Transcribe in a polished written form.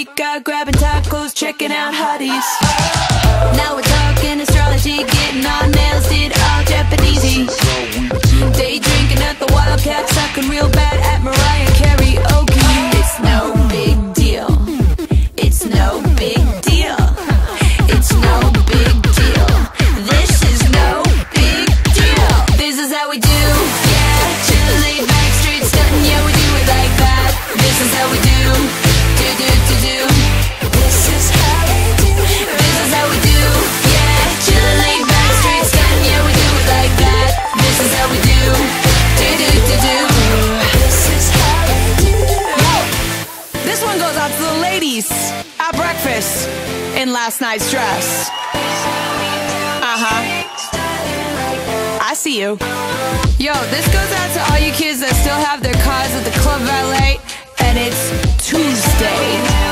Chica, grabbing tacos, checking out hotties. Now we're talking astrology, getting our nails did all Japanesey. Day drinking at the Wildcat, sucking real bad at Mariah karaoke. It's no big deal. It's no big deal. It's no big deal. This is no big deal. This is how we do, yeah. Chillin' laid back, straight stuntin', yeah, we do it like that. This is how we do. This is how we do. This is how we do, yeah. Chillin' laid back, straight stuntin', yeah, we do it like that. This is how we do. This is how we do. This one goes out to the ladies at breakfast in last night's dress. I see you. Yo, this goes out to all you kids that still have their cars at the club valet, and it's Tuesday.